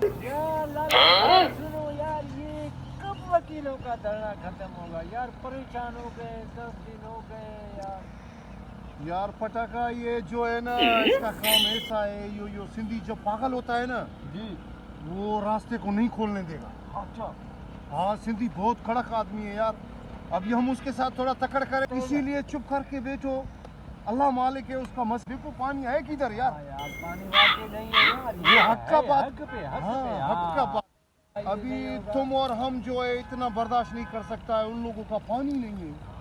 यार लाला सुनो यार, ये कब वकीलों का धरना खत्म होगा यार? परेशान हो गए, 10 दिन हो गए यार। यार पटाखा, ये जो है ना इसका काम ऐसा है, यो सिंधी जो पागल होता है ना जी, वो रास्ते को नहीं खोलने देगा। अच्छा। हाँ, सिंधी बहुत कड़क आदमी है यार। अभी हम उसके साथ थोड़ा तकड़ करें, इसीलिए चुप करके बैठो। अल्लाह मालिक है, उसका मस देखो पानी है किधर यार? हाँ यार, पानी वाकई नहीं है यार, ये हक का बात, हक पे हाँ हक का बात। अभी तुम और हम जो है इतना बर्दाश्त नहीं कर सकता है, उन लोगों का पानी नहीं है।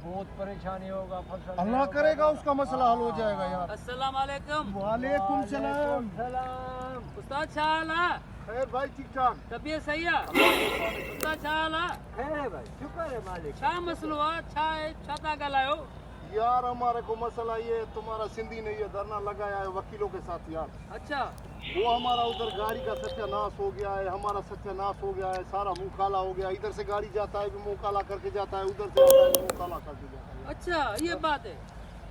बहुत परेशानी होगा, फसल अल्लाह करेगा उसका मसला हल हो जाएगा यार। अस्सलाम वालेकुम। वालेकुम सलाम। सलाम। उस्ताद छा हाल आहे? खैर भाई, ठीक ठाक। तबीयत सही आहे? उस्ताद छा हाल आहे? खैर है भाई, शुक्र है मालिक। छा मसलो आहे? छा आहे? छा था ॻाल्हायो? यार हमारे को मसला ये है, तुम्हारा सिंधी ने ये धरना लगाया है वकीलों के साथ यार। अच्छा, वो हमारा उधर गाड़ी का सत्यानाश हो गया है, हमारा सत्यानाश हो गया है, सारा मुंह काला हो गया। इधर से गाड़ी जाता है भी मुंह काला करके जाता है, उधर से आता है भी मुंह काला करके जाता है। अच्छा ये बात है।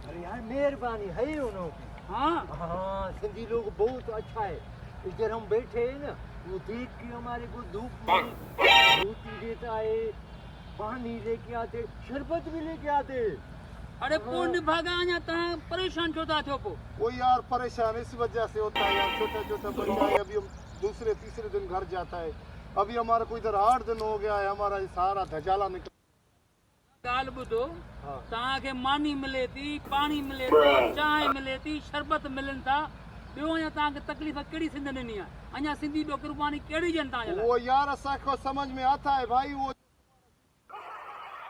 अरे यार मेहरबानी है ही उन्हों की। हाँ हाँ, सिंधी लोग बहुत अच्छा है। इधर हम बैठे हैं ना, वो देख के हमारे को धूप में रोटी देता है, पानी लेके आते, शरबत भी लेके आते। अरे पुण्य भागा अञा तव्हां परेशान छो था थियो पोइ? वो यार परेशान इस वजह से होता है यार, छोटा छोटा बच्चा है, अभी हम दूसरे तीसरे दिन घर जाता है। अभी हमारा को इधर 8 दिन हो गया है, हमारा ये सारा धजाला निकल। ॻाल्हि ॿुधो, हाँ। तव्हांखे मानी मिले थी, पाणी मिले थो, चांहि मिले थी, शरबत मिलनि था, ॿियो अञा तव्हांखे तकलीफ़ कहिड़ी सिंध ॾिनी आहे? अञा सिंधी ॿियो कुर्बानी कहिड़ी ॾियनि तव्हांजे लाइ? वो यार असांखे समझ में आता है भाई, वो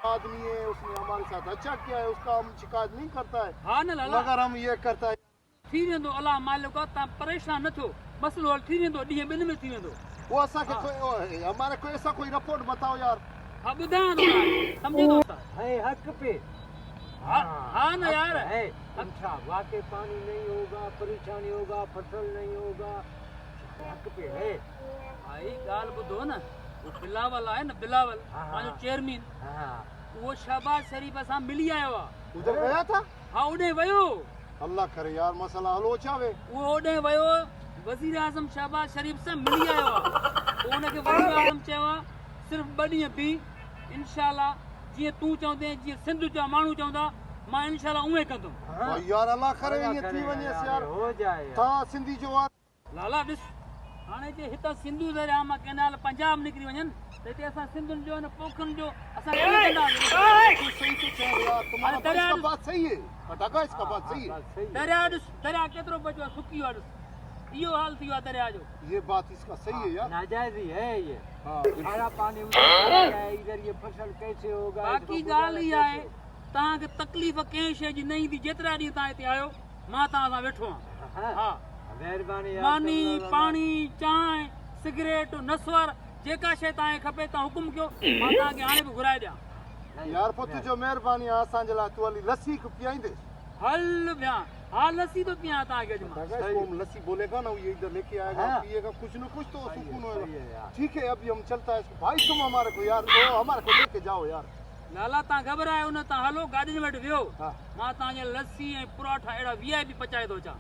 आदमी है, उसने हमारे साथ अच्छा किया है, उसका हम शिकायत नहीं करता है। हा न लाला, मगर हम ये करता है। थी वेंदो, अलाह मालिक आहे, तव्हां परेशान न थियो, मसलो हल थी वेंदो, ॾींहं ॿिनि में थी वेंदो। वो असांखे हमारे को ऐसा कोई रिपोर्ट बताओ यार। हा ॿुधायां थो, सम्झे थो उस्ताद? है हक पे। हा न यार, है। अच्छा, वाकई पानी नहीं होगा, परेशानी होगा, फसल नहीं होगा, हक पे है। भाई ॻाल्हि ॿुधो न, वो बिलावल आहे न, बिलावल हाँ। पंहिंजो चेयरमैन, हाँ। उहो शहबाज शरीफ सां मिली आयो आहे। उधर गया था? हा ओॾे वियो, अल्लाह करे यार मसला हल हो जावे। उहो ओॾे वियो, वज़ीर आज़म शहबाज शरीफ सां मिली आयो आहे। पोइ हुनखे वज़ीर आज़म चयो आहे, सिर्फ़ु 2 ॾींहं बीह, इंशाल्लाह जीअं तूं चवंदे, जीअं सिंध जा माण्हू चवंदा, मां इंशाल्लाह उहे कंदुमि। हाँ। यार अल्लाह करे अल्लाह ये थी करेगा वने यार, यार। हो जाए यार। था सिंधी जो यार। लाला ॾिस, हाणे जे हितां सिंधू दरिया मां कैनाल पंजाब निकिरी वञनि, त हिते असां सिंधुनि जो न पोखनि जो असां कीअं कंदासीं? तू सही तो कह रहा यार, तुम्हारा अरे दरिया इसका बात सही है, पटाखा इसका बात सही है। बात सही है। दरिया ॾिस, दरिया केतिरो बचियो आहे, सुकी वियो आहे, ॾिस इहो हाल थी वियो आहे दरिया जो। ये बात इसका सही है यार। नाजायज ही है ये। हाँ। सारा पानी उधर चला गया है, इधर ये फसल कैसे होगा? बाक़ी इसको ॻाल्हि इहा आहे, गुजारा तव्हांखे तकलीफ़ कंहिं शइ जी न ईंदी, जेतिरा ॾींहं तव्हां हिते आयो, मां तव्हां सां वेठो आहियां। कैसे? हाँ। हा, मेहरबानी यार, मानी, तुम लोग- पाणी, चांहि, सिगरेट, नस्वर, जेका शइ तव्हांखे खपे तव्हां हुकुम कयो, मां तव्हांखे हाणे बि घुराए ॾियां। नहीं, यार पुत जो मेहरबानी आहे असांजे लाइ, तूं हली लस्सी पियाईंदे। हल विया, हा लस्सी थो पियां तव्हांखे अॼु मां। पटाखा इसको हम लस्सी बोलेगा ना, ये इधर लेके आएगा, हाँ। पिएगा कुछ न कुछ तो सही है, सुकून सही है होएगा। यार। ठीक है, अभी हम चलता है इसको। भाई तुम हमारे को यार, ओ हमारे को लेके जाओ यार। लाला तव्हां घबरायो न, तव्हां हलो गाॾी में वेठि वियो, हाँ। मां तव्हांजे लस्सी ऐं पराठा अहिड़ा VIP पचाए थो अचां।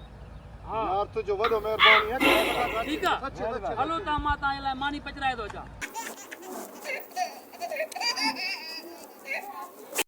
हा यार तुझो वॾो मेहरबानी है। ठीकु आहे, सच्चे, सच्चे, हलो तव्हां, मां तव्हांजे लाइ मानी पचराए थो अचां।